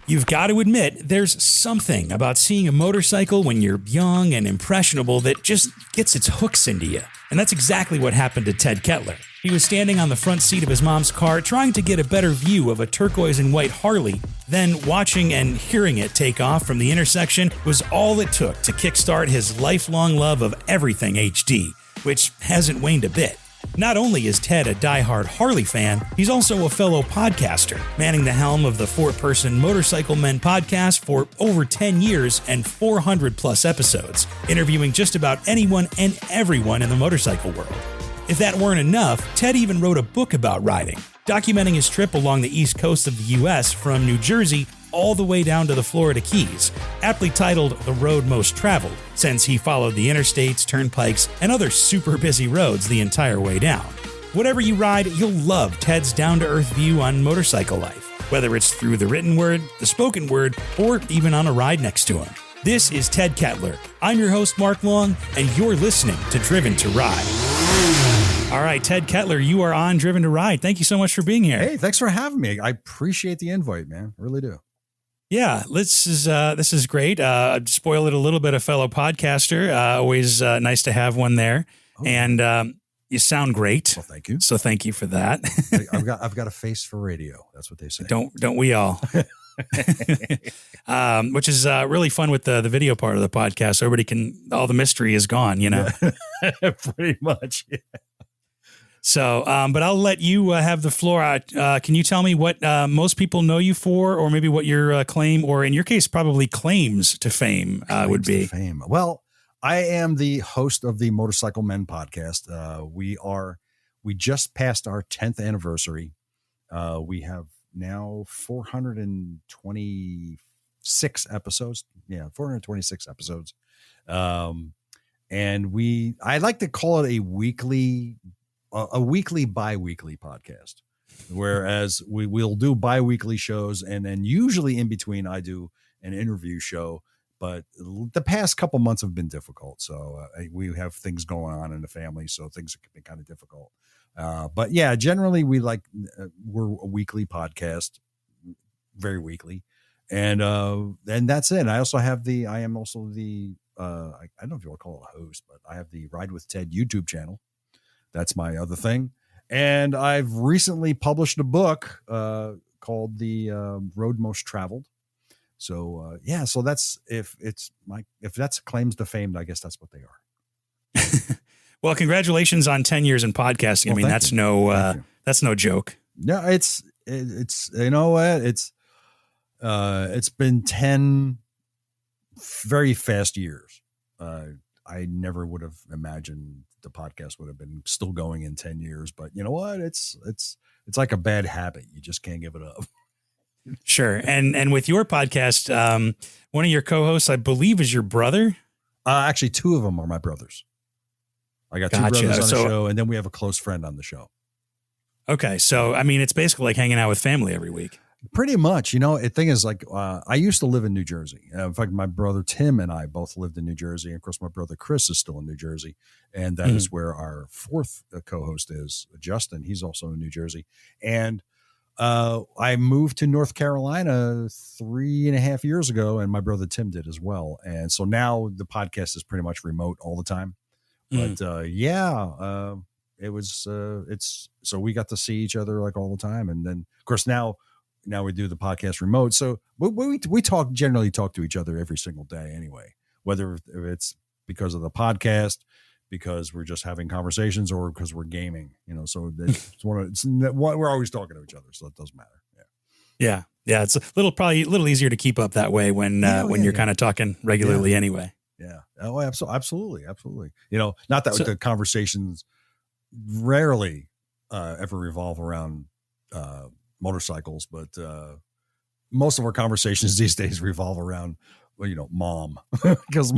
You've got to admit, there's something about seeing a motorcycle when you're young and impressionable that just gets its hooks into you. And that's exactly what happened to Ted Kettler. He was standing on the front seat of his mom's car trying to get a better view of a turquoise and white Harley. Then watching and hearing it take off from the intersection was all it took to kickstart his lifelong love of everything HD, which hasn't waned a bit. Not only is Ted a diehard Harley fan, he's also a fellow podcaster, manning the helm of the four-person Motorcycle Men podcast for over 10 years and 400-plus episodes, interviewing just about anyone and everyone in the motorcycle world. If that weren't enough, Ted even wrote a book about riding, documenting his trip along the east coast of the U.S. from New Jersey all the way down to the Florida Keys, aptly titled The Road Most Traveled, since he followed the interstates, turnpikes, and other super busy roads the entire way down. Whatever you ride, you'll love Ted's down-to-earth view on motorcycle life, whether it's through the written word, the spoken word, or even on a ride next to him. This is Ted Kettler. I'm your host, Mark Long, and you're listening to Driven to Ride. All right, Ted Kettler, you are on Driven to Ride. Thank you so much for being here. Hey, thanks for having me. I appreciate the invite, man. I really do. Yeah, this is great. Spoil it a little bit, a fellow podcaster. Always nice to have one there. Oh. And you sound great. Well, thank you. So thank you for that. I've got a face for radio. That's what they say. Don't we all? Which is really fun with the video part of the podcast. So everybody all the mystery is gone, you know. Pretty much. Yeah. So, but I'll let you have the floor. Can you tell me what most people know you for, or maybe what your claim, or in your case, probably claims to fame would be? Fame. Well, I am the host of the Motorcycle Men podcast. We just passed our 10th anniversary. We have now 426 episodes. Yeah, 426 episodes. And I like to call it a weekly, bi-weekly podcast, whereas we'll do bi-weekly shows. And then usually in between I do an interview show, but the past couple months have been difficult. So we have things going on in the family. So things have been kind of difficult. But yeah, generally we're a weekly podcast, very weekly. And that's it. I am also the, I don't know if you want to call it a host, but I have the Ride with Ted YouTube channel. That's my other thing. And I've recently published a book called The Road Most Traveled. So so that's if that's claims to fame, I guess that's what they are. Well, congratulations on 10 years in podcasting. Well, I mean, that's no joke. No, it's you know what? It's been 10 very fast years. I never would have imagined the podcast would have been still going in 10 years, but you know what? It's like a bad habit. You just can't give it up. Sure. And with your podcast, one of your co-hosts, I believe, is your brother. Actually, two of them are my brothers. I got two brothers on the show, and then we have a close friend on the show. Okay. So, I mean, it's basically like hanging out with family every week. Pretty much. You know, the thing is, like, I used to live in New Jersey. In fact, my brother Tim and I both lived in New Jersey. And of course, my brother Chris is still in New Jersey. And that is where our fourth co-host is, Justin. He's also in New Jersey. And I moved to North Carolina 3.5 years ago, and my brother Tim did as well. And so now the podcast is pretty much remote all the time. But it was so we got to see each other like all the time. And then of course now we do the podcast remote. So we generally talk to each other every single day anyway, whether it's because of the podcast, because we're just having conversations, or because we're gaming, you know. So we're always talking to each other, so it doesn't matter. Yeah. It's probably a little easier to keep up that way when you're kind of talking regularly anyway. Yeah. Oh, absolutely. You know, not that the conversations rarely ever revolve around motorcycles, but most of our conversations these days revolve around, you know, mom, because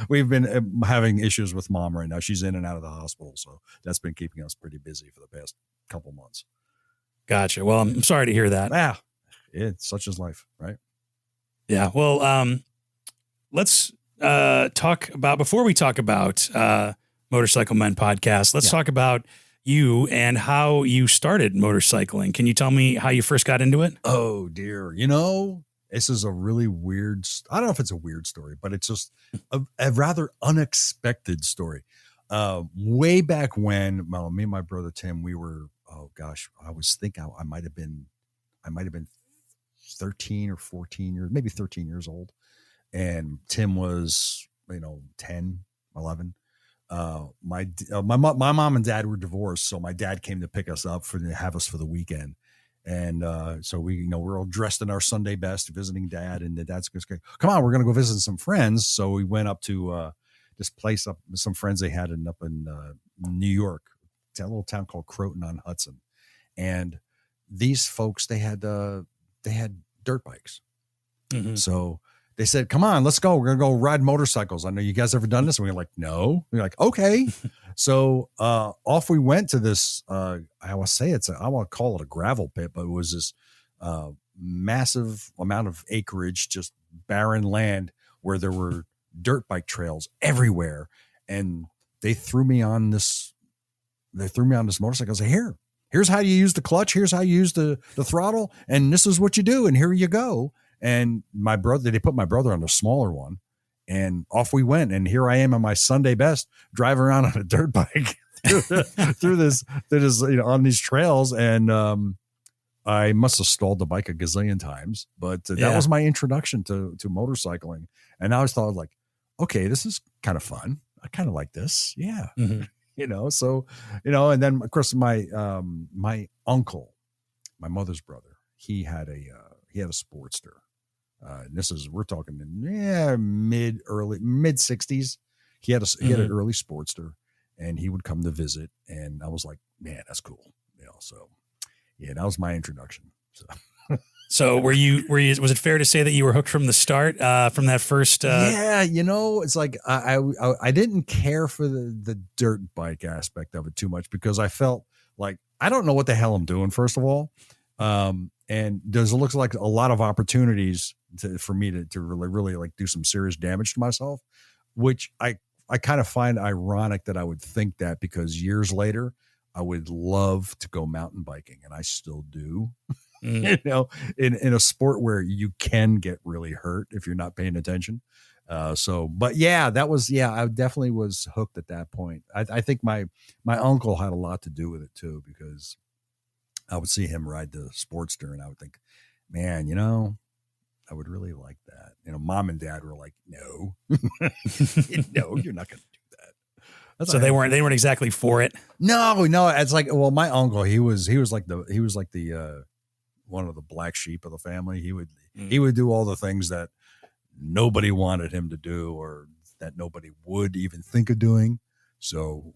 we've been having issues with mom right now. She's in and out of the hospital. So that's been keeping us pretty busy for the past couple months. Gotcha. Well, I'm sorry to hear that. Yeah. It's such is life, right? Yeah. Well, let's before we talk about Motorcycle Men podcast, let's talk about you and how you started motorcycling. Can you tell me how you first got into it? Oh dear. You know, This is a really weird. I don't know if it's a weird story, but it's just a rather unexpected story. Way back when, well, me and my brother Tim, we were, oh gosh, I was thinking I might have been 13 or 14 years, maybe 13 years old. And Tim was, 10, 11. My mom and dad were divorced. So my dad came to pick us up to have us for the weekend. And so we're all dressed in our Sunday best, visiting dad, and the dad's going, come on, we're going to go visit some friends. So we went up to this place up, some friends they had up in New York. It's a little town called Croton on Hudson. And these folks, they had dirt bikes. Mm-hmm. So they said, come on, let's go. We're going to go ride motorcycles. I know you guys ever done this. And we were like, no. We're like, okay. So off we went to this, I want to call it a gravel pit, but it was this massive amount of acreage, just barren land where there were dirt bike trails everywhere. And they threw me on this motorcycle. I said, here's how you use the clutch. Here's how you use the throttle. And this is what you do. And here you go. And they put my brother on the smaller one, and off we went. And here I am in my Sunday best, driving around on a dirt bike through this on these trails. And I must have stalled the bike a gazillion times, but that was my introduction to motorcycling. And I always thought, like, okay, this is kind of fun. I kind of like this. Yeah. Mm-hmm. So, and then of course my uncle, my mother's brother, he had a Sportster. We're talking mid 60s. He had an early Sportster, and he would come to visit, and I was like, man, that's cool. So yeah, that was my introduction. So was it fair to say that you were hooked from the start, from that first? Yeah, it's like I didn't care for the dirt bike aspect of it too much, because I felt like I don't know what the hell I'm doing, first of all. And there's looks like a lot of opportunities for me to really like do some serious damage to myself, which I kind of find ironic that I would think that, because years later I would love to go mountain biking, and I still do. In a sport where you can get really hurt if you're not paying attention. I definitely was hooked at that point. I think my uncle had a lot to do with it too, because I would see him ride the Sportster, and I would think, man, I would really like that. Mom and dad were like, no, no, you're not going to do that. So they weren't exactly for it. No. It's like, well, my uncle, he was like the one of the black sheep of the family. He would do all the things that nobody wanted him to do, or that nobody would even think of doing. So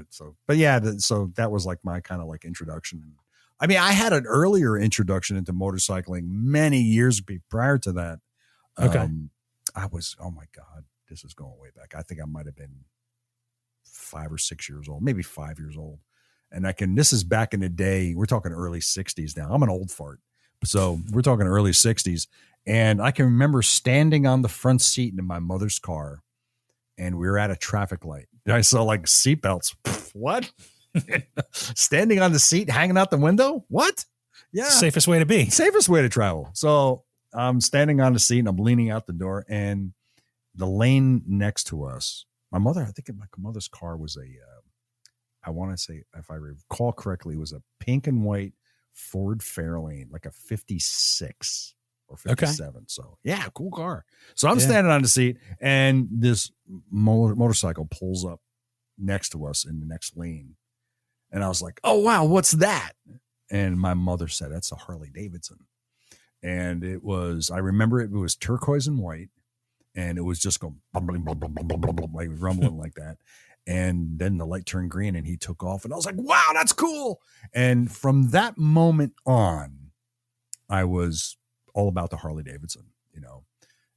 so that was like my kind of like introduction. I mean, I had an earlier introduction into motorcycling many years prior to that. Okay. I was, oh my God, this is going way back. I think I might've been 5 or 6 years old, maybe 5 years old. And this is back in the day, we're talking early 60s now. I'm an old fart. So we're talking early 60s. And I can remember standing on the front seat in my mother's car, and we were at a traffic light. And I saw like seatbelts. What? Standing on the seat, hanging out the window? What? Yeah. Safest way to be. Safest way to travel. So I'm standing on the seat, and I'm leaning out the door, and the lane next to us, I think my mother's car was I want to say, if I recall correctly, it was a pink and white Ford Fairlane, like a 56 or 57. Okay. So yeah, cool car. So I'm standing on the seat, and this motorcycle pulls up next to us in the next lane. And I was like, oh, wow, what's that? And my mother said, that's a Harley-Davidson. And I remember it was turquoise and white, and it was just going bumbling, like rumbling like that. And then the light turned green, and he took off, and I was like, wow, that's cool. And from that moment on, I was all about the Harley-Davidson,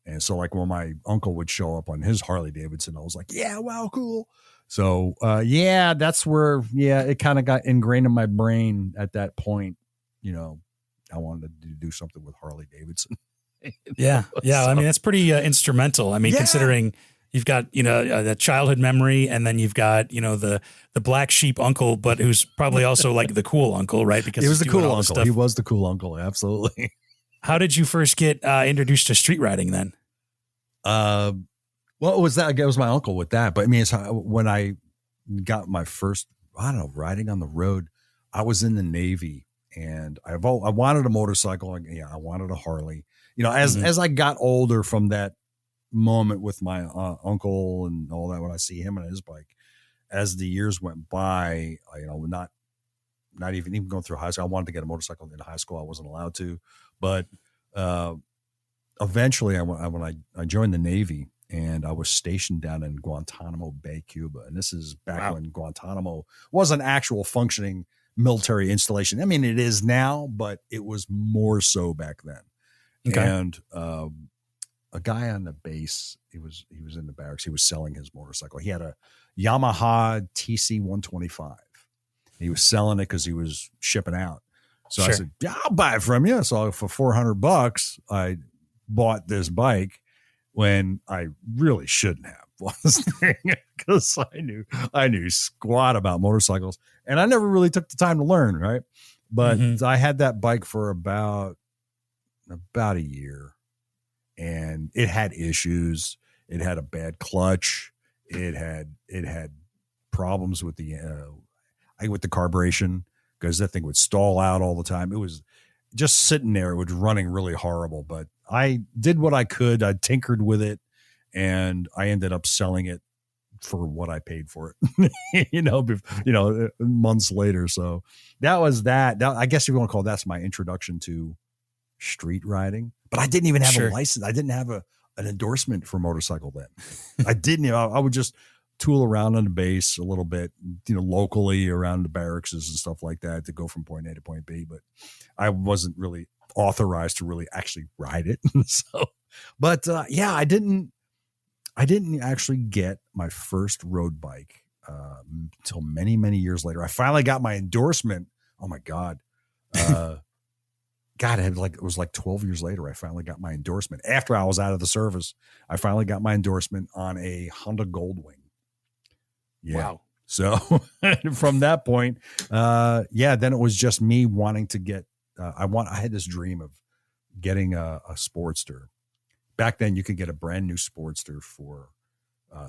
And so like when my uncle would show up on his Harley-Davidson, I was like, yeah, wow, cool. So, that's where, it kind of got ingrained in my brain at that point. I wanted to do something with Harley-Davidson. Yeah. Yeah. So, I mean, that's pretty instrumental. I mean, considering you've got, that childhood memory, and then you've got, the black sheep uncle, but who's probably also like the cool uncle, right? Because he was the cool uncle. He was the cool uncle. Absolutely. How did you first get introduced to street riding then? Well, it was that it was my uncle with that, but I mean, when I got my first, I don't know, riding on the road, I was in the Navy, and I wanted a motorcycle, and I wanted a Harley. As I got older from that moment with my uncle and all that, when I see him on his bike, as the years went by, not even going through high school, I wanted to get a motorcycle in high school. I wasn't allowed to, but eventually, when I joined the Navy. And I was stationed down in Guantanamo Bay, Cuba. And this is back when Guantanamo was an actual functioning military installation. I mean, it is now, but it was more so back then. Okay. And a guy on the base, he was in the barracks. He was selling his motorcycle. He had a Yamaha TC 125. He was selling it because he was shipping out. So I said, yeah, I'll buy it from you. So for $400, I bought this bike. When I really shouldn't have, because I knew squat about motorcycles, and I never really took the time to learn. Right, but I had that bike for about a year, and it had issues. It had a bad clutch. It had problems with the carburation, because that thing would stall out all the time. It was just sitting there. It was running really horrible, but I did what I could. I tinkered with it, and I ended up selling it for what I paid for it, months later. So that was that. I guess if you want to call that's my introduction to street riding, but I didn't even have a license. I didn't have an endorsement for motorcycle then. I didn't, I would just tool around on the base a little bit, locally around the barracks and stuff like that to go from point A to point B, but I wasn't really authorized to really actually ride it. So, but I didn't actually get my first road bike until many, many years later. I finally got my endorsement. Oh my God. It was like 12 years later. I finally got my endorsement after I was out of the service. I finally got my endorsement on a Honda Goldwing. Yeah. Wow. So from that point, then it was just me wanting to get, I had this dream of getting a Sportster. Back then you could get a brand new Sportster for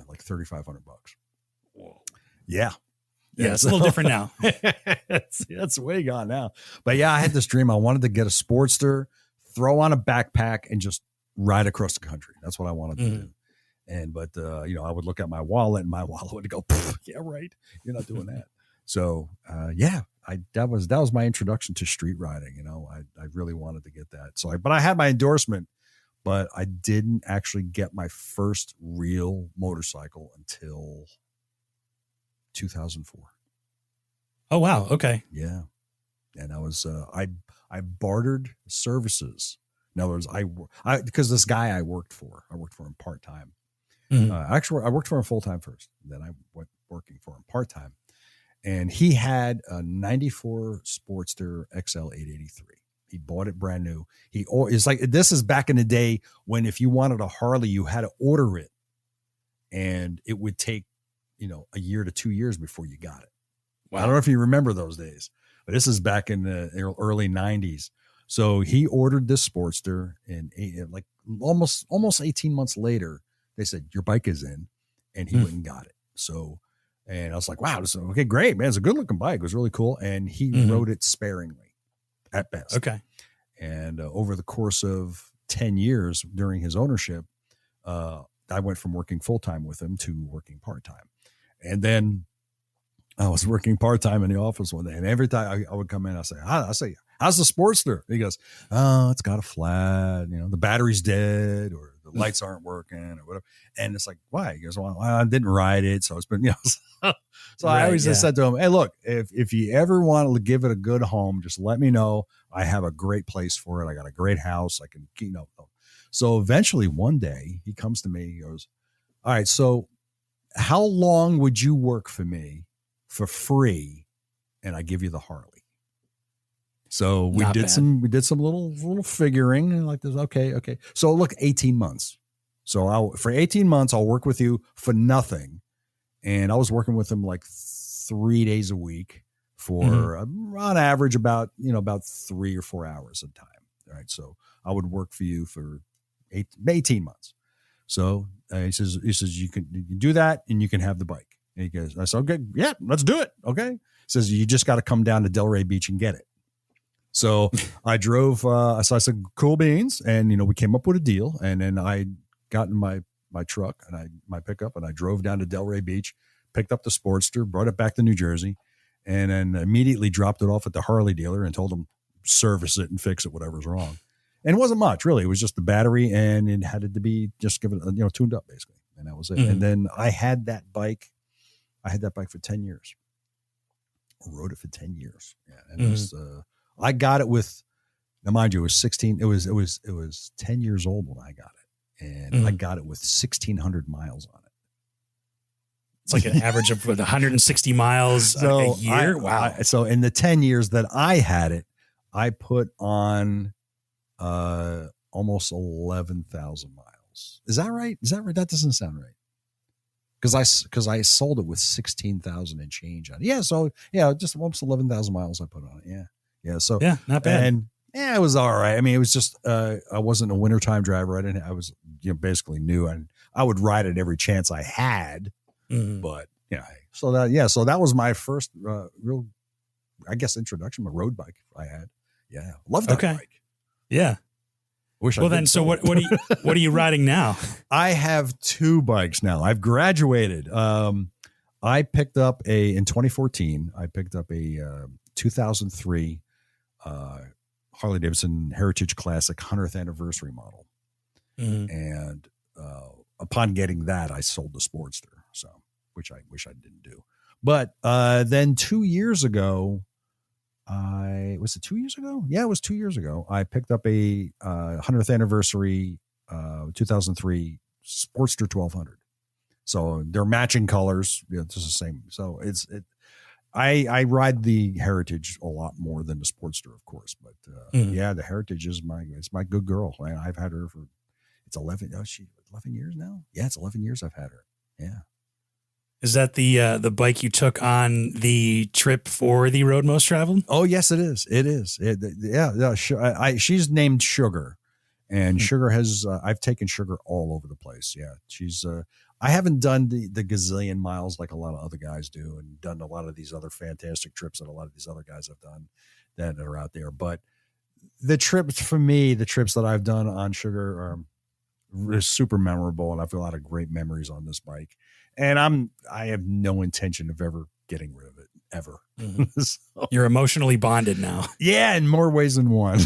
like $3,500. Whoa. Yeah. Yeah. It's a little different now. That's way gone now. But yeah, I had this dream. I wanted to get a Sportster, throw on a backpack, and just ride across the country. That's what I wanted to do. But I would look at my wallet, and my wallet would go, yeah, right. You're not doing that. So, that was my introduction to street riding. I really wanted to get that. So but I had my endorsement, but I didn't actually get my first real motorcycle until 2004. Oh, wow. Okay. Yeah. And I was, I bartered services. In other words, because this guy I worked for him part-time. Actually, I worked for him full-time first. Then I went working for him part-time. And he had a 94 Sportster XL 883. He bought it brand new. It's like, this is back in the day when if you wanted a Harley, you had to order it. And it would take, a year to 2 years before you got it. Wow. I don't know if you remember those days, but this is back in the early 90s. So he ordered this Sportster, and like almost 18 months later, they said, your bike is in, and he went and got it. So, and I was like, wow, this is, okay, great, man. It's a good looking bike. It was really cool. And he rode it sparingly at best. Okay. And over the course of 10 years during his ownership, I went from working full-time with him to working part-time. And then I was working part-time in the office one day, and every time I would come in, I say, how's the Sportster? He goes, oh, it's got a flat, the battery's dead, or the lights aren't working, or whatever. And it's like, why? He goes, well, I didn't ride it. So it's been, so I always just said to him, hey, look, if you ever want to give it a good home, just let me know. I have a great place for it. I got a great house. I can, So eventually one day he comes to me, he goes, all right, so how long would you work for me for free, and I give you the Harley? So we did some little figuring, and like this. Okay. So look, 18 months. So for 18 months, I'll work with you for nothing. And I was working with him like 3 days a week for on average about 3 or 4 hours of time. right? So I would work for you for 18 months. So he says, you can do that and you can have the bike. And he goes, I said, okay, yeah, let's do it. Okay. He says, you just got to come down to Delray Beach and get it. So I drove, so I said, cool beans. And, we came up with a deal. And then I got in my truck and my pickup, and I drove down to Delray Beach, picked up the Sportster, brought it back to New Jersey, and then immediately dropped it off at the Harley dealer and told them service it and fix it, whatever's wrong. And it wasn't much, really. It was just the battery, and it had to be just given, tuned up, basically. And that was it. Mm-hmm. And then I had that bike for 10 years. I rode it for 10 years. Yeah. And it was, I got it with, now mind you, it was 16. It was 10 years old when I got it. And I got it with 1,600 miles on it. It's like an average of 160 miles a year. Wow. So in the 10 years that I had it, I put on almost 11,000 miles. Is that right? That doesn't sound right. Because I sold it with 16,000 and change on it. Yeah. So yeah, just almost 11,000 miles I put on it. Yeah. Yeah. So yeah, not bad. And yeah, it was all right. I mean, it was just I wasn't a wintertime driver. I was basically new, and I would ride it every chance I had. But so that was my first real, I guess, introduction to a road bike I had. Yeah, love that bike. Yeah. Well, then, so what are you riding now? I have two bikes now. I've graduated. I picked up in 2014. I picked up a 2003 Harley-Davidson Heritage Classic 100th anniversary model, and upon getting that, I sold the Sportster. So, which I wish I didn't do. But then 2 years ago, was it 2 years ago? Yeah, it was 2 years ago. I picked up a 100th anniversary 2003 Sportster 1200. So they're matching colors. It's the same. So I ride the Heritage a lot more than the Sportster, of course. But yeah, the Heritage is my good girl. I've had her for, it's 11 years now. Yeah, it's 11 years I've had her. Yeah. Is that the bike you took on the trip for the Road Most Traveled? Oh, yes, it is. It is. She's named Sugar, and Sugar has. I've taken Sugar all over the place. Yeah, she's. I haven't done the gazillion miles like a lot of other guys do, and done a lot of these other fantastic trips that a lot of these other guys have done that are out there. But the trips that I've done on Sugar are super memorable, and I've got a lot of great memories on this bike. And I have no intention of ever getting rid of it ever. So, you're emotionally bonded now. Yeah, in more ways than one.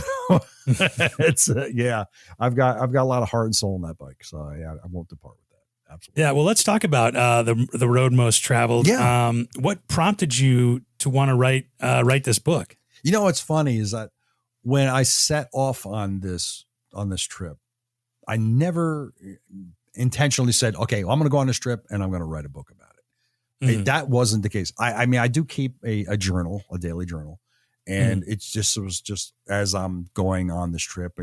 It's I've got a lot of heart and soul in that bike, so yeah, I won't depart with that. Absolutely. Yeah, well, let's talk about the Road Most Traveled. Yeah. What prompted you to want to write this book? What's funny is that when I set off on this trip, I never intentionally said, okay, well, I'm going to go on this trip and I'm going to write a book about it. That wasn't the case. I mean, I do keep a journal, a daily journal. And it was just as I'm going on this trip,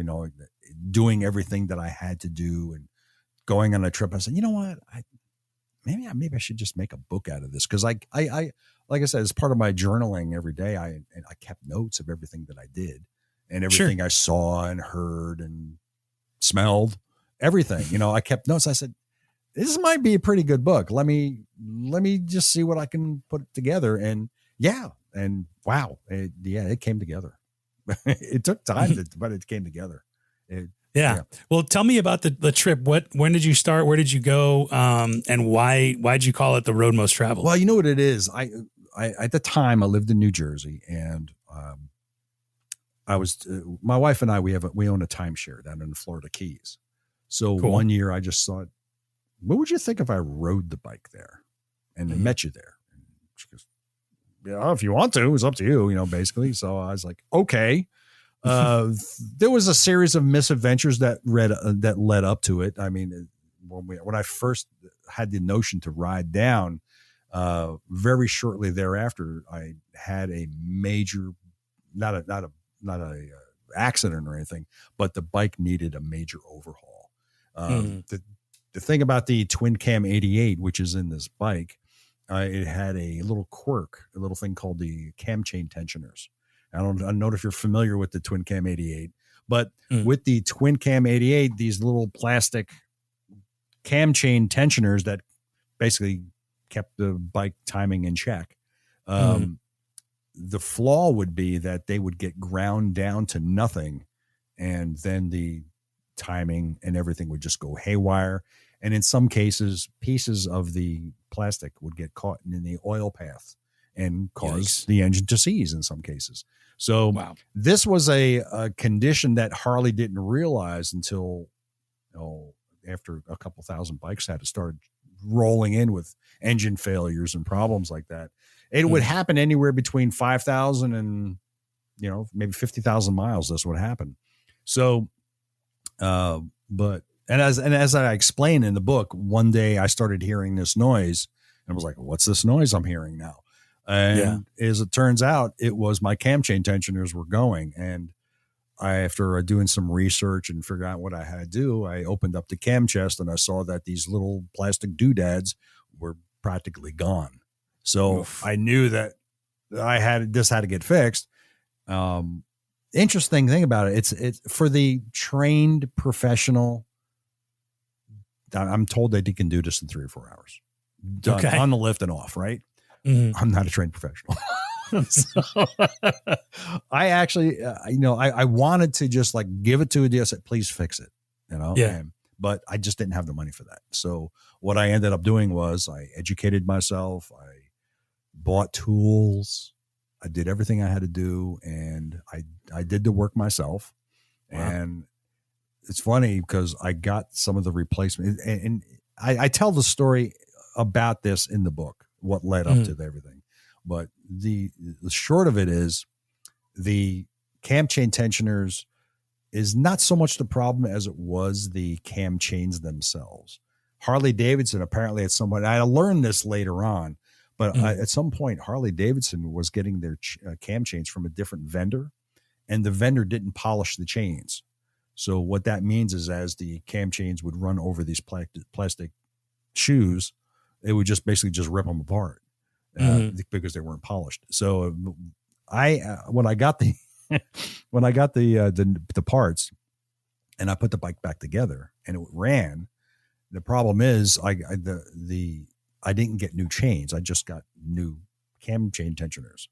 doing everything that I had to do and going on a trip, I said, you know what? Maybe I should just make a book out of this. Cause I like I said, as part of my journaling every day, I kept notes of everything that I did and everything I saw and heard and smelled. Everything, I kept notes. I said, this might be a pretty good book. Let me just see what I can put together. And wow. It came together. It took time, but it came together. Yeah. Well, tell me about the trip. When did you start? Where did you go? And why'd you call it the Road Most Traveled? Well, you know what it is. I at the time I lived in New Jersey, and I was my wife and I we own a timeshare down in the Florida Keys. So cool. One year I just thought, what would you think if I rode the bike there and I met you there? And she goes, yeah, if you want to, it's up to you, basically. So I was like, okay. There was a series of misadventures that led up to it. I mean, when I first had the notion to ride down, very shortly thereafter, I had a major, not a accident or anything, but the bike needed a major overhaul. The thing about the twin cam 88, which is in this bike, it had a little quirk, a little thing called the cam chain tensioners. I don't know if you're familiar with the twin cam 88, But with the twin cam 88, these little plastic cam chain tensioners that basically kept the bike timing in check. The flaw would be that they would get ground down to nothing, and then the timing and everything would just go haywire. And in some cases, pieces of the plastic would get caught in the oil path and cause the engine to seize in some cases. So this was a condition that Harley didn't realize until after a couple thousand bikes had to start rolling in with engine failures and problems like that. It would happen anywhere between 5,000 and, maybe 50,000 miles. This would happen. So, as I explained in the book, one day I started hearing this noise and I was like, what's this noise I'm hearing now? And as it turns out, it was my cam chain tensioners were going. And after doing some research and figuring out what I had to do, I opened up the cam chest and I saw that these little plastic doodads were practically gone. So I knew that this had to get fixed. Interesting thing about it, it's for the trained professional. I'm told that you can do this in 3 or 4 hours, done on the lift and off. Right? I'm not a trained professional. So, I actually, I wanted to just like give it to a deal. Said, please fix it, but I just didn't have the money for that. So what I ended up doing was I educated myself. I bought tools. I did everything I had to do, and I did the work myself. Wow. And it's funny because I got some of the replacement, and I tell the story about this in the book, what led up to everything. But the short of it is the cam chain tensioners is not so much the problem as it was the cam chains themselves. Harley-Davidson apparently at some point, I learned this later on, but at some point Harley-Davidson was getting their cam chains from a different vendor, and the vendor didn't polish the chains. So what that means is as the cam chains would run over these plastic shoes, it would just basically just rip them apart. Because they weren't polished. So when I got the parts and I put the bike back together and it ran, the problem is I didn't get new chains. I just got new cam chain tensioners.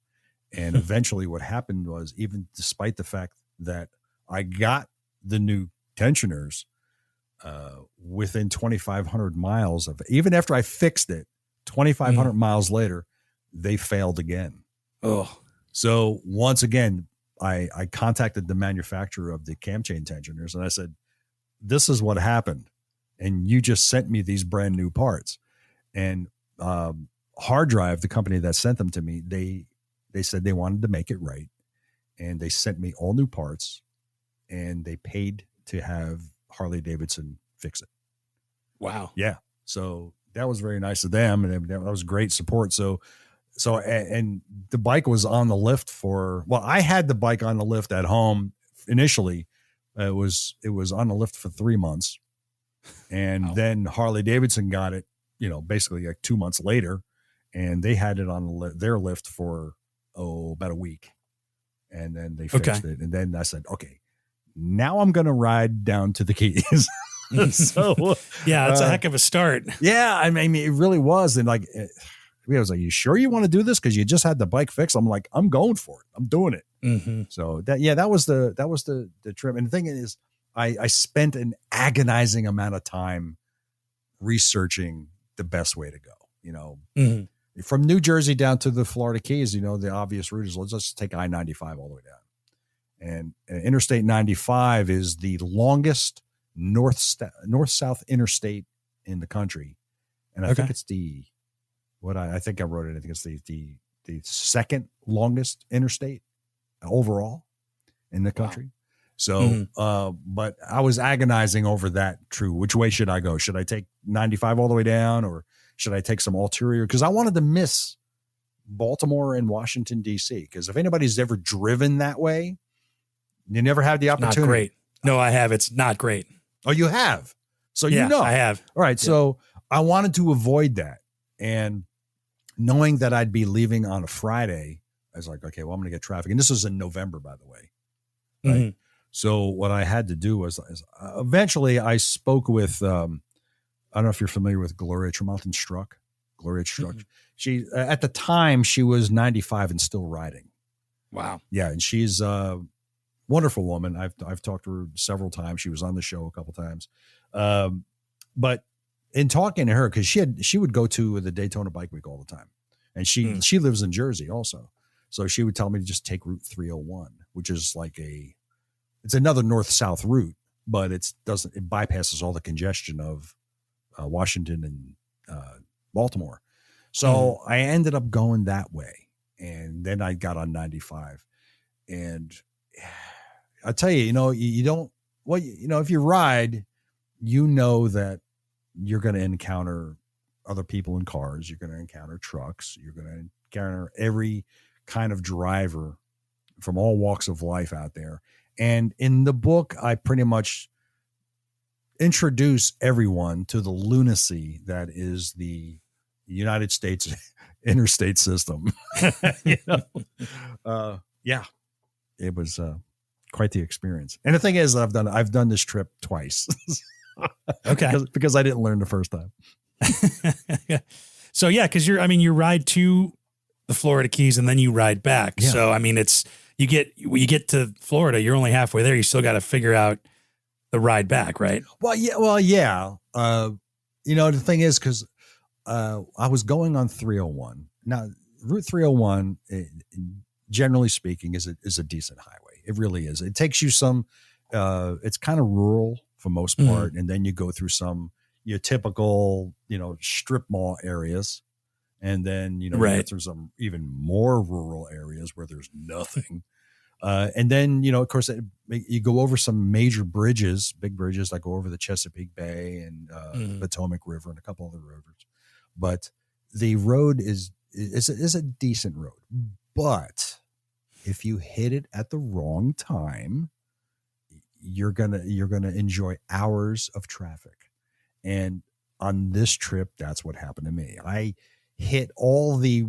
And eventually what happened was, even despite the fact that I got the new tensioners within 2,500 miles of it, even after I fixed it, 2,500 miles later, they failed again. Oh, so once again, I contacted the manufacturer of the cam chain tensioners and I said, this is what happened. And you just sent me these brand new parts. And Hard Drive, the company that sent them to me, they said they wanted to make it right. And they sent me all new parts and they paid to have Harley-Davidson fix it. Wow. Yeah. So that was very nice of them. And that was great support. So the bike was on the lift I had the bike on the lift at home initially. It was on the lift for 3 months. And then Harley-Davidson got it, basically like 2 months later, and they had it on their lift for, about a week. And then they fixed it. And then I said, okay, now I'm going to ride down to the Keys. So yeah, it's a heck of a start. Yeah. I mean, it really was. And like, I was like, you sure you want to do this? Cause you just had the bike fixed. I'm like, I'm going for it. I'm doing it. So that was the trip. And the thing is, I spent an agonizing amount of time researching the best way to go, from New Jersey down to the Florida Keys, the obvious route is let's just take I-95 all the way down. And Interstate 95 is the longest north-south interstate in the country. And I think it's I think I wrote it. I think it's the second longest interstate overall in the country. Wow. So, but I was agonizing over that. Which way should I go? Should I take 95 all the way down, or should I take some ulterior? Because I wanted to miss Baltimore and Washington, D.C. Because if anybody's ever driven that way, you never had the opportunity. Not great. No, I have. It's not great. Oh, you have? So I have. All right. Yeah. So I wanted to avoid that. And knowing that I'd be leaving on a Friday, I was like, okay, well, I'm going to get traffic. And this was in November, by the way. Right. So what I had to do was eventually I spoke with, I don't know if you're familiar with Gloria Tremonton Struck. Gloria Struck. Mhm. She, at the time, she was 95 and still riding. Wow. Yeah. And she's a wonderful woman. I've talked to her several times. She was on the show a couple times. But in talking to her, because she would go to the Daytona Bike Week all the time. And she lives in Jersey also. So she would tell me to just take Route 301, which is like it's another north-south route, but it bypasses all the congestion of Washington and Baltimore. So I ended up going that way. And then I got on 95. And I tell you, you don't, if you ride, that you're going to encounter other people in cars. You're going to encounter trucks. You're going to encounter every kind of driver from all walks of life out there. And in the book, I pretty much introduce everyone to the lunacy that is the United States interstate system. Yeah, it was quite the experience. And the thing is, I've done this trip twice. Okay. because I didn't learn the first time. So yeah, because you ride to the Florida Keys and then you ride back. Yeah. So it's you get to Florida, you're only halfway there. You still got to figure out the ride back, right? Well, yeah. The thing is, because I was going on 301. Now, Route 301, generally speaking, is a decent highway. It really is. It takes you some. It's kind of rural for most part, and then you go through your typical, strip mall areas, and then you get through some even more rural areas where there's nothing. And then, of course, you go over some major bridges, big bridges that go over the Chesapeake Bay and Potomac River and a couple other rivers. But the road is a decent road. But if you hit it at the wrong time, you're gonna enjoy hours of traffic. And on this trip, that's what happened to me. I hit all the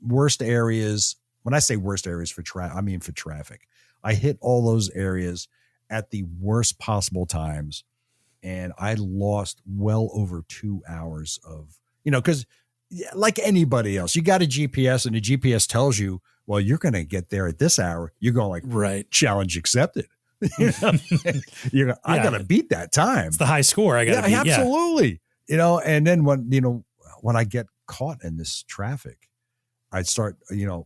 worst areas. When I say worst areas for traffic, I mean for traffic. I hit all those areas at the worst possible times, and I lost well over 2 hours of, because like anybody else, you got a GPS and the GPS tells you, well, you're going to get there at this hour. You're going like, right, challenge accepted. I got to beat that time. It's the high score. I got to beat. Absolutely. And then when I get caught in this traffic, I'd start,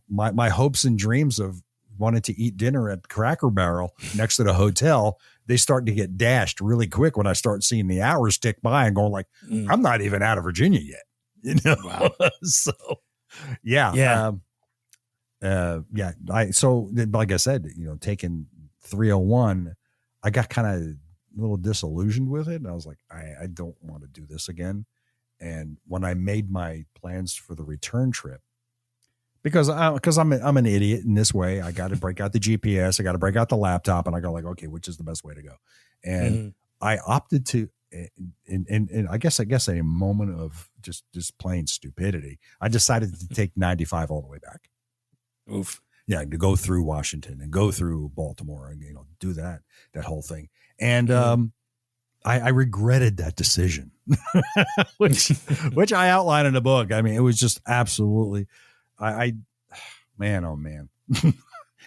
my hopes and dreams of wanting to eat dinner at Cracker Barrel next to the hotel, they start to get dashed really quick when I start seeing the hours tick by and going like, I'm not even out of Virginia yet. Wow. So, yeah. So like I said, taking 301, I got kind of a little disillusioned with it. And I was like, I don't want to do this again. And when I made my plans for the return trip, because I'm an idiot in this way, I got to break out the GPS, I got to break out the laptop, and I go like, okay, which is the best way to go? And I opted to, and I guess a moment of just plain stupidity, I decided to take 95 all the way back. Oof. Yeah, to go through Washington and go through Baltimore and do that whole thing. And I regretted that decision, which I outline in the book. I mean, it was just absolutely, man, oh man.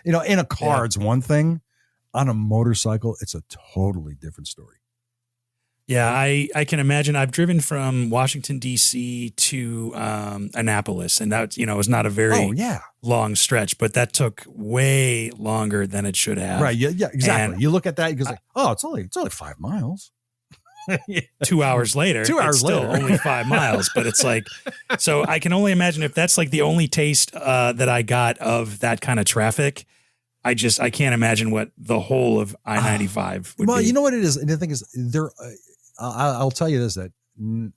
In a car, it's one thing. On a motorcycle, it's a totally different story. Yeah, I can imagine. I've driven from Washington, D.C. to Annapolis, and that, was not a very long stretch, but that took way longer than it should have. Right. Yeah, exactly. And you look at that, you go like, oh, it's only 5 miles. 2 hours later, it's still only 5 miles, but it's like, so I can only imagine if that's like the only taste that I got of that kind of traffic. I can't imagine what the whole of I-95 would be. Well, you know what it is? And the thing is, I'll tell you this, that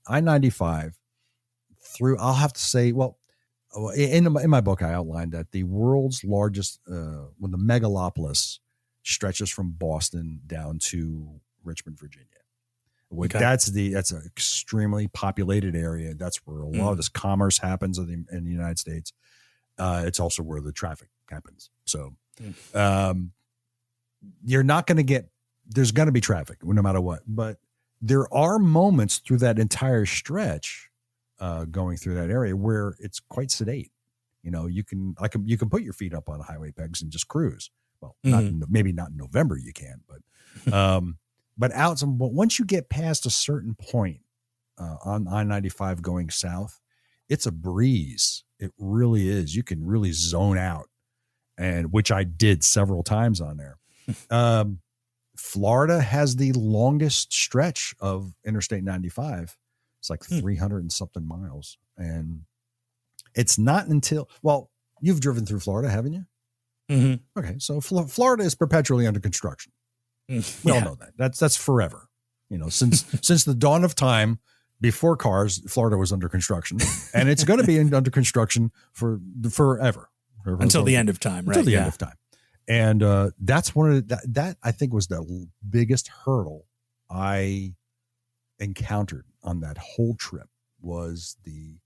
I-95 I'll have to say, well, in my book, I outlined that the world's largest, the megalopolis stretches from Boston down to Richmond, Virginia. Okay. That's an extremely populated area. That's where a lot of this commerce happens in the United States. It's also where the traffic happens. So, you're not going to get, there's going to be traffic no matter what, but there are moments through that entire stretch going through that area where it's quite sedate. You know, you can put your feet up on highway pegs and just cruise. Well, maybe not in November you can, but once you get past a certain point on I-95 going south, it's a breeze. It really is. You can really zone out, and which I did several times on there. Florida has the longest stretch of Interstate 95. It's like 300 and something miles. And it's not until, well, you've driven through Florida, haven't you? Mm-hmm. Okay. So Florida is perpetually under construction. We all know that. That's forever. You know, since the dawn of time, before cars, Florida was under construction, and it's going to be under construction forever. Until the end of time, right? Until the end of time. And that's one of that I think was the biggest hurdle I encountered on that whole trip was the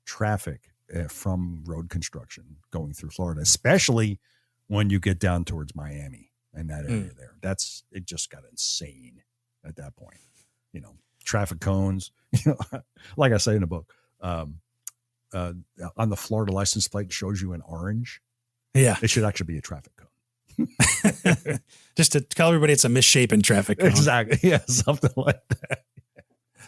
traffic from road construction going through Florida, especially when you get down towards Miami and that area there. It just got insane at that point. You know, traffic cones, you know, like I say in the book, on the Florida license plate shows you an orange. Yeah. It should actually be a traffic cone. Just to tell everybody it's a misshapen traffic cone. Exactly. Yeah, something like that.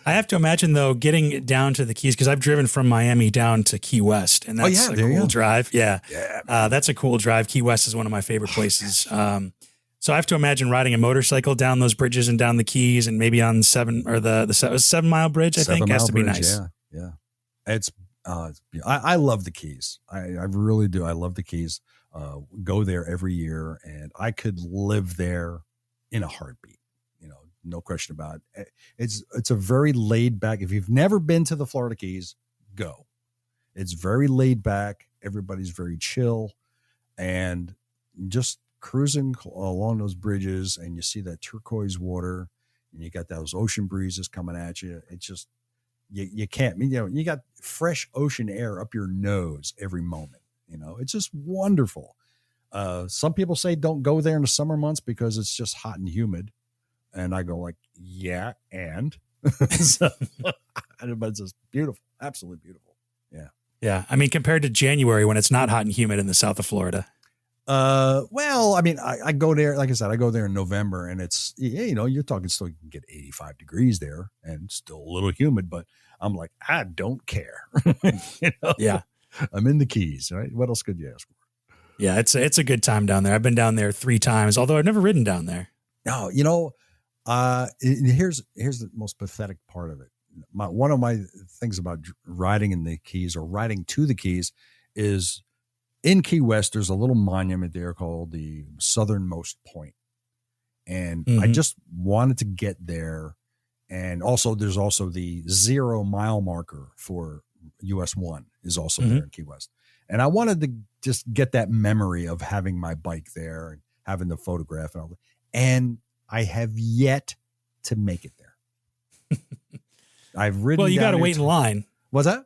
I have to imagine, though, getting down to the Keys, because I've driven from Miami down to Key West, and that's a cool drive. Yeah. That's a cool drive. Key West is one of my favorite places. So I have to imagine riding a motorcycle down those bridges and down the Keys, and maybe on the 7 Mile Bridge, I think, has to be nice. Yeah. It's I love the Keys. I really do. I love the Keys. Go there every year, and I could live there in a heartbeat. You know, no question about it. It's a very laid back. If you've never been to the Florida Keys, go. It's very laid back. Everybody's very chill, and just cruising along those bridges, and you see that turquoise water, and you got those ocean breezes coming at you. It's just you can't. You know, you got fresh ocean air up your nose every moment. You know, it's just wonderful. Some people say don't go there in the summer months because it's just hot and humid. And I go like, yeah, and so, but it's just beautiful, absolutely beautiful. Yeah. Yeah. I mean, compared to January when it's not hot and humid in the south of Florida. Well, I mean, I go there, like I said, I go there in November, and it's, you know, you're talking still, you can get 85 degrees there and still a little humid, but I'm like, I don't care. You know? Yeah. I'm in the Keys, right? What else could you ask for? Yeah, it's a good time down there. I've been down there 3 times, although I've never ridden down there. No, you know, here's the most pathetic part of it. One of my things about riding in the Keys or riding to the Keys is in Key West, there's a little monument there called the Southernmost Point. And I just wanted to get there. And also there's also the 0 mile marker for US 1 is also there in Key West. And I wanted to just get that memory of having my bike there and having the photograph and all that. And I have yet to make it there. I've ridden. Well, you got to wait in line. What's that?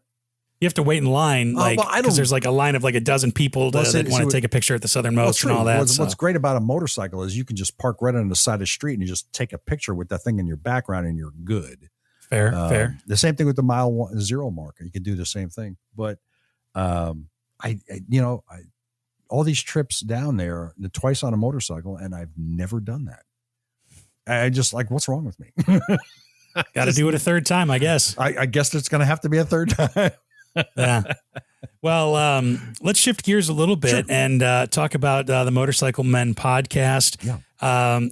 You have to wait in line, because there's like a line of like a dozen people that want to take a picture at the southernmost and all that. What's great about a motorcycle is you can just park right on the side of the street and you just take a picture with that thing in your background and you're good. Fair. The same thing with the 0 marker. You can do the same thing. But all these trips down there, twice on a motorcycle, and I've never done that. I just like, what's wrong with me? Got to do it a third time, I guess. I guess it's going to have to be a third time. Yeah. Well, let's shift gears a little bit and talk about the Motorcycle Men podcast. Yeah.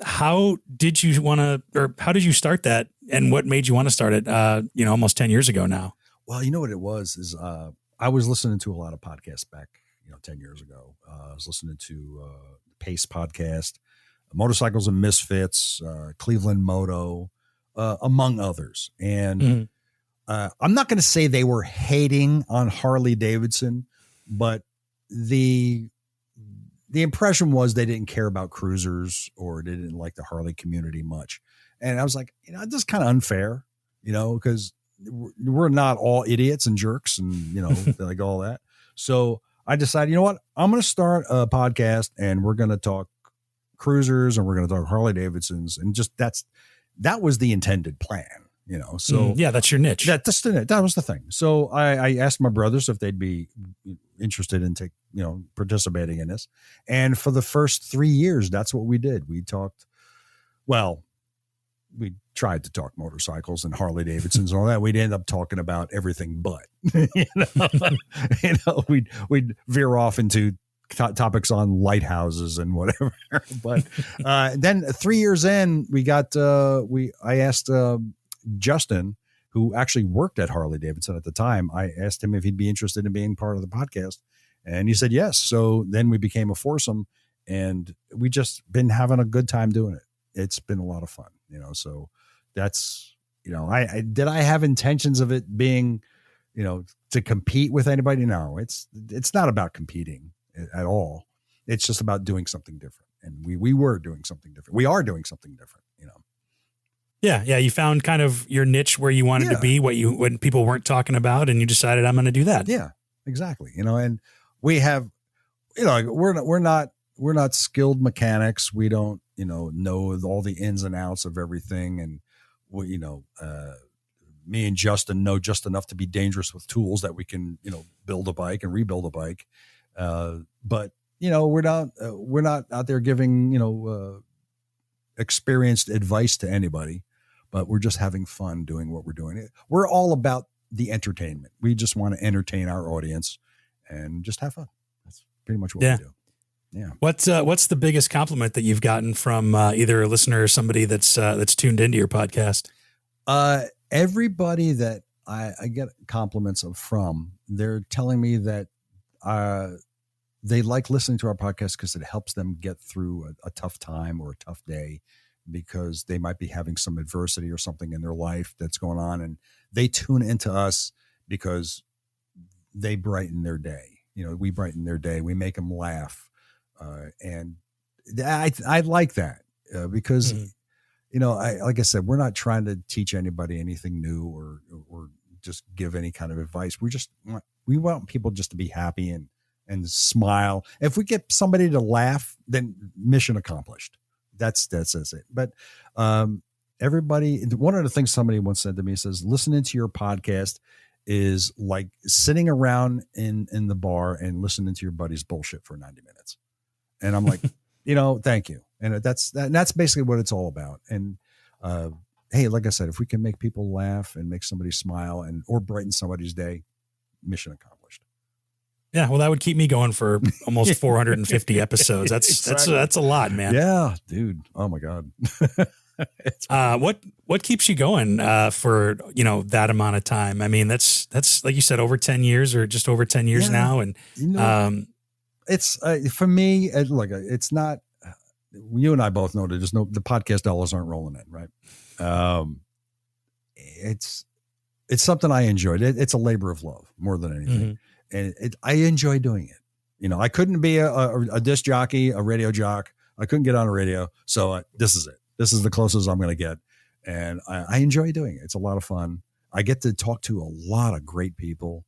How did you start that, and what made you want to start it? Almost 10 years ago now. Well, you know what it was is I was listening to a lot of podcasts back, 10 years ago. I was listening to Pace podcast, Motorcycles and Misfits, Cleveland Moto, among others. And I'm not going to say they were hating on Harley-Davidson, but the impression was they didn't care about cruisers or they didn't like the Harley community much. And I was like, this is kind of unfair, because we're not all idiots and jerks and, like all that. So I decided, I'm going to start a podcast and we're going to talk cruisers and we're going to talk Harley-Davidsons, and just that was the intended plan, So yeah, that's your niche. That was the thing. So I asked my brothers if they'd be interested in participating in this. And for the first 3 years, that's what we did. We tried to talk motorcycles and Harley-Davidsons and all that. We'd end up talking about everything but, we'd veer off into topics on lighthouses and whatever. But then 3 years in, I asked Justin, who actually worked at Harley-Davidson at the time. I asked him if he'd be interested in being part of the podcast, and he said yes. So then we became a foursome, and we just been having a good time doing it. It's been a lot of fun, so that's, did I have intentions of it being, to compete with anybody? No, it's not about competing at all. It's just about doing something different. And we were doing something different. We are doing something different, Yeah. You found kind of your niche where you wanted to be, when people weren't talking about, and you decided I'm going to do that. Yeah, exactly. And we have, we're not skilled mechanics. We don't, know all the ins and outs of everything. And me and Justin know just enough to be dangerous with tools that we can, build a bike and rebuild a bike. But we're not out there giving, experienced advice to anybody, but we're just having fun doing what we're doing. We're all about the entertainment. We just want to entertain our audience and just have fun. That's pretty much what we do. Yeah. What's the biggest compliment that you've gotten from either a listener or somebody that's tuned into your podcast? Everybody that I get compliments from, they're telling me that they like listening to our podcast because it helps them get through a tough time or a tough day, because they might be having some adversity or something in their life that's going on, and they tune into us because they brighten their day. We brighten their day. We make them laugh. And I like that because, like I said, we're not trying to teach anybody anything new or just give any kind of advice. We want people just to be happy and smile. If we get somebody to laugh, then mission accomplished. That's it. But, everybody, one of the things somebody once said to me says, listening to your podcast is like sitting around in the bar and listening to your buddy's bullshit for 90 minutes. And I'm like, thank you. And that's basically what it's all about. And, hey, like I said, if we can make people laugh and make somebody smile or brighten somebody's day, mission accomplished. Yeah. Well, that would keep me going for almost 450 episodes. That's a lot, man. Yeah, dude. Oh my God. What keeps you going, for, that amount of time? I mean, that's like you said, over 10 years or just over 10 years now. And, it's for me, look, it's not, you and I both know that the podcast dollars aren't rolling in, right? It's something I enjoyed. It's a labor of love more than anything. And I enjoy doing it. I couldn't be a disc jockey, a radio jock. I couldn't get on a radio. So this is it. This is the closest I'm going to get. And I enjoy doing it. It's a lot of fun. I get to talk to a lot of great people.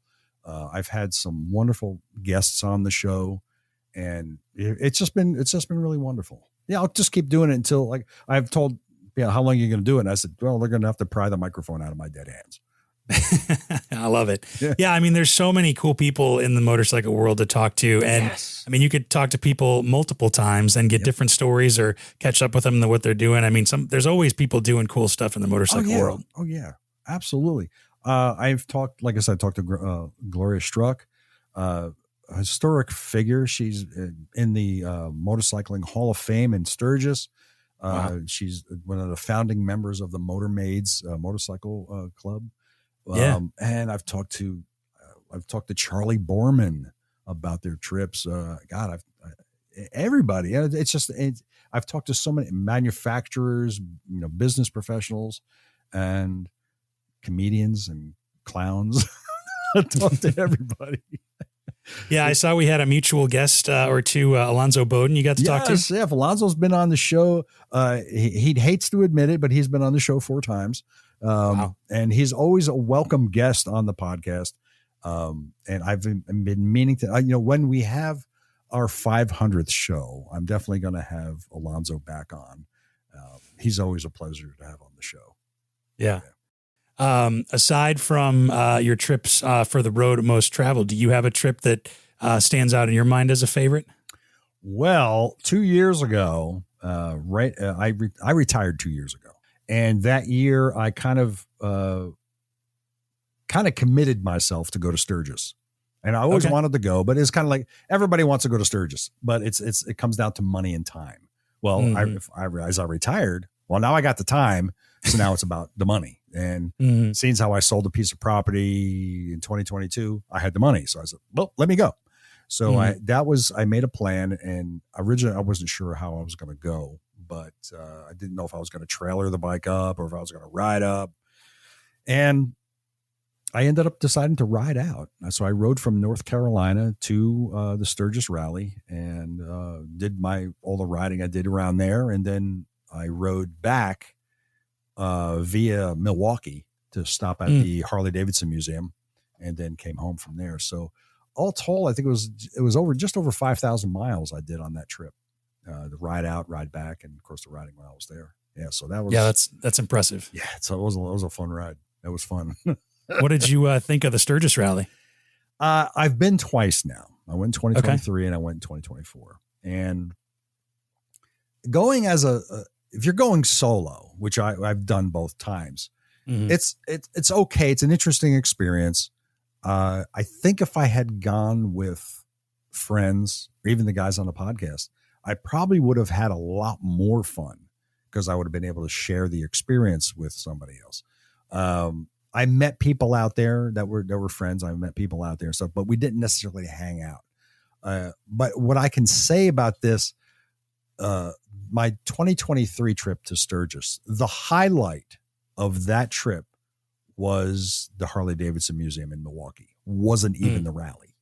I've had some wonderful guests on the show, and it's just been really wonderful. Yeah. I'll just keep doing it until, like, I've told, how long are you going to do it? And I said, well, they're going to have to pry the microphone out of my dead hands. I love it. Yeah. I mean, there's so many cool people in the motorcycle world to talk to. And I mean, you could talk to people multiple times and get different stories or catch up with them and what they're doing. I mean, there's always people doing cool stuff in the motorcycle world. Oh yeah, absolutely. I've talked, like I said, I talked to Gloria Struck, a historic figure. She's in the Motorcycling Hall of Fame in Sturgis. Wow. She's one of the founding members of the Motor Maids Motorcycle Club. And I've talked to Charlie Borman about their trips. Everybody. I've talked to so many manufacturers, business professionals, and comedians and clowns. I talked to everybody. Yeah, I saw we had a mutual guest or two, Alonzo Bowden. You got to talk to? Yeah, Alonzo's been on the show. He hates to admit it, but he's been on the show 4 times. Wow. And he's always a welcome guest on the podcast. And I've been meaning to, when we have our 500th show, I'm definitely going to have Alonzo back on. He's always a pleasure to have on the show. Yeah. Aside from your trips for the road most traveled, do you have a trip that stands out in your mind as a favorite? Well, 2 years ago, I retired 2 years ago, and that year I kind of committed myself to go to Sturgis, and I always wanted to go, but it's kind of like everybody wants to go to Sturgis, but it comes down to money and time. Well, as I retired, well, now I got the time, so now it's about the money. And seeing how I sold a piece of property in 2022, I had the money, so I said, well, let me go. So I made a plan, and originally I wasn't sure how I was going to go, but I didn't know if I was going to trailer the bike up or if I was going to ride up. And I ended up deciding to ride out. So I rode from North Carolina to the Sturgis Rally and did all the riding I did around there. And then I rode back via Milwaukee to stop at the Harley-Davidson Museum, and then came home from there. So all told, I think it was just over 5,000 miles I did on that trip. The ride out, ride back, and of course the riding while I was there. Yeah, so that was that's impressive. Yeah, so it was a fun ride. It was fun. What did you think of the Sturgis Rally? I've been twice now. I went in 2023 and I went in 2024. And going if you're going solo, which I've done both times, it's okay. It's an interesting experience. I think if I had gone with friends or even the guys on the podcast, I probably would have had a lot more fun because I would have been able to share the experience with somebody else. I met people out there that were friends. I met people out there and stuff, but we didn't necessarily hang out. But what I can say about this, my 2023 trip to Sturgis, the highlight of that trip was the Harley-Davidson Museum in Milwaukee. Wasn't even the rally.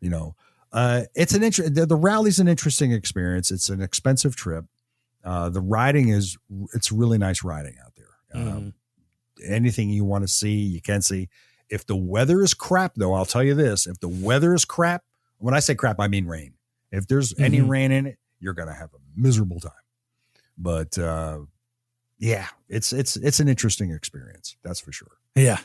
It's the rally's an interesting experience. It's an expensive trip. The riding it's really nice riding out there. Anything you want to see, you can see. If the weather is crap, though, I'll tell you this: if the weather is crap, when I say crap, I mean rain. If there's any rain in it, you're gonna have a miserable time. But yeah, it's an interesting experience, that's for sure. Yeah.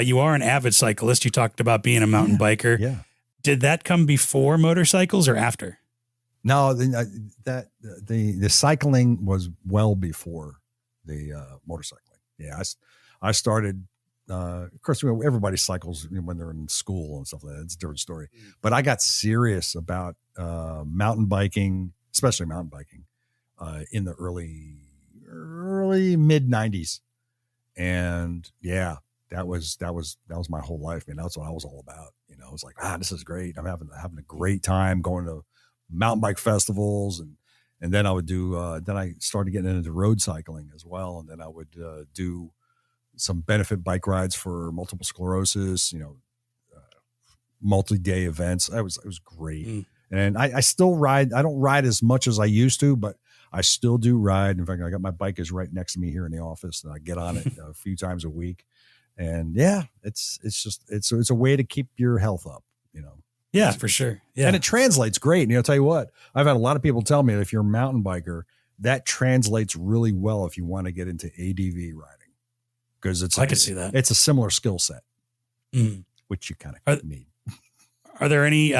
You are an avid cyclist. You talked about being a mountain biker. Yeah. Did that come before motorcycles or after? No, the cycling was well before the motorcycling. Yeah, I started. Of course, everybody cycles when they're in school and stuff like that. It's a different story. But I got serious about mountain biking, especially mountain biking, in the early mid '90s, and yeah, that was my whole life. Man, that's what I was all about. I was like, this is great. I'm having a great time going to mountain bike festivals, and then I would do. Then I started getting into road cycling as well, and then I would do some benefit bike rides for multiple sclerosis. Multi-day events. It was great, and I still ride. I don't ride as much as I used to, but I still do ride. In fact, I got my bike is right next to me here in the office, and I get on it a few times a week. And yeah, it's a way to keep your health up. Yeah, for sure. Yeah. And it translates great. And I'll tell you what, I've had a lot of people tell me that if you're a mountain biker, that translates really well if you want to get into ADV riding. Because I can see that. It's a similar skill set, which you kind of need. Are there any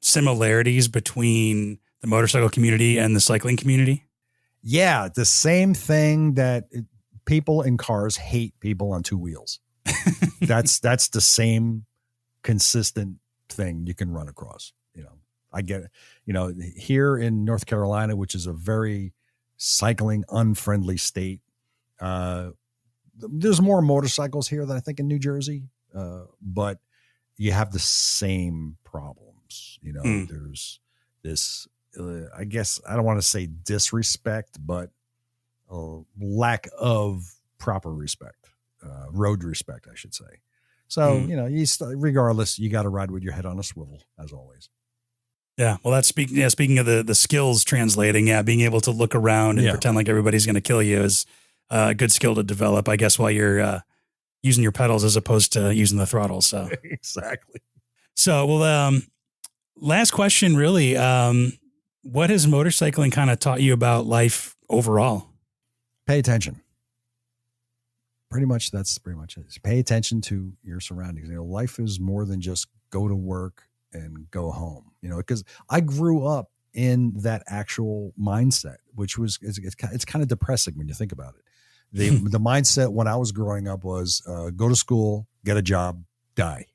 similarities between the motorcycle community and the cycling community? Yeah, the same thing that people in cars hate people on two wheels. That's the same consistent thing you can run across. I get it. Here in North Carolina, which is a very cycling unfriendly state, there's more motorcycles here than I think in New Jersey, but you have the same problems. There's this, I guess I don't want to say disrespect, but lack of proper respect, road respect, I should say. So, regardless, you got to ride with your head on a swivel, as always. Yeah. Well, that's speaking of the skills translating. Yeah. Being able to look around and pretend like everybody's going to kill you is a good skill to develop, I guess, while you're using your pedals as opposed to using the throttle. So exactly. So, well, last question, really. What has motorcycling kind of taught you about life overall? Pay attention. That's pretty much it. Pay attention to your surroundings. Life is more than just go to work and go home, because I grew up in that actual mindset, which was, it's kind of depressing when you think about it. The mindset when I was growing up was go to school, get a job, die.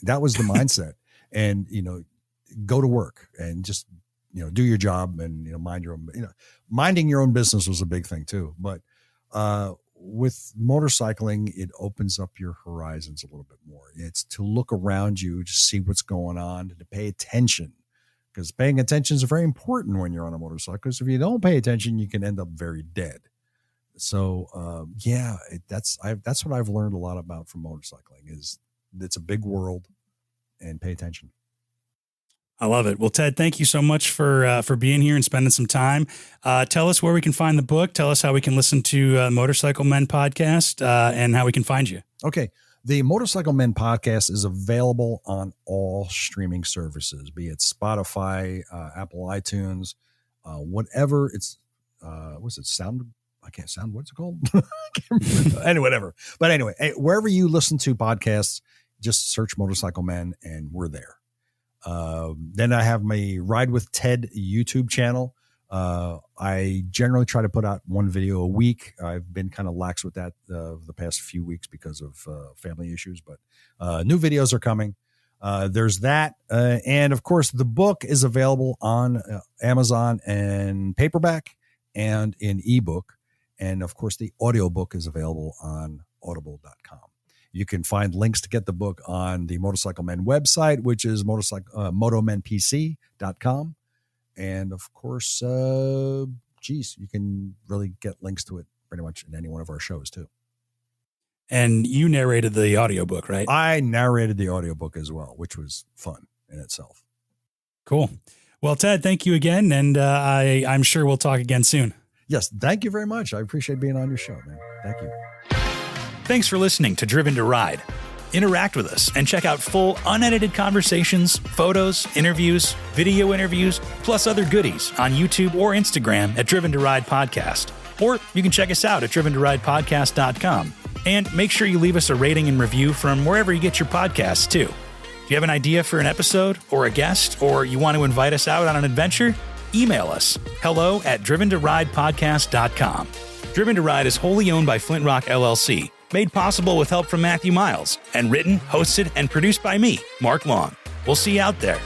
That was the mindset. And, go to work and just, do your job and, mind your own, minding your own business was a big thing too. But with motorcycling, it opens up your horizons a little bit more. It's to look around you, to see what's going on, to pay attention, because paying attention is very important when you're on a motorcycle. Because if you don't pay attention, you can end up very dead. So, that's what I've learned a lot about from motorcycling is it's a big world, and pay attention. I love it. Well, Ted, thank you so much for being here and spending some time. Tell us where we can find the book. Tell us how we can listen to Motorcycle Men podcast and how we can find you. Okay. The Motorcycle Men podcast is available on all streaming services, be it Spotify, Apple iTunes, whatever. It's what's it? What's it called? Anyway, whatever. But anyway, wherever you listen to podcasts, just search Motorcycle Men and we're there. Then I have my Ride with Ted YouTube channel. I generally try to put out one video a week. I've been kind of lax with that the past few weeks because of family issues, but new videos are coming. There's that. And of course, the book is available on Amazon and paperback and in ebook. And of course, the audiobook is available on audible.com. You can find links to get the book on the Motorcycle Men website, which is motomenpc.com. And of course, you can really get links to it pretty much in any one of our shows too. And you narrated the audiobook, right? I narrated the audiobook as well, which was fun in itself. Cool. Well, Ted, thank you again. And I'm sure we'll talk again soon. Yes. Thank you very much. I appreciate being on your show, man. Thank you. Thanks for listening to Driven to Ride. Interact with us and check out full unedited conversations, photos, interviews, video interviews, plus other goodies on YouTube or Instagram at Driven to Ride Podcast. Or you can check us out at driventoridepodcast.com. And make sure you leave us a rating and review from wherever you get your podcasts too. If you have an idea for an episode or a guest, or you want to invite us out on an adventure, email us hello@driventoridepodcast.com. Driven to Ride is wholly owned by Flint Rock LLC, made possible with help from Matthew Miles, and written, hosted, and produced by me, Mark Long. We'll see you out there.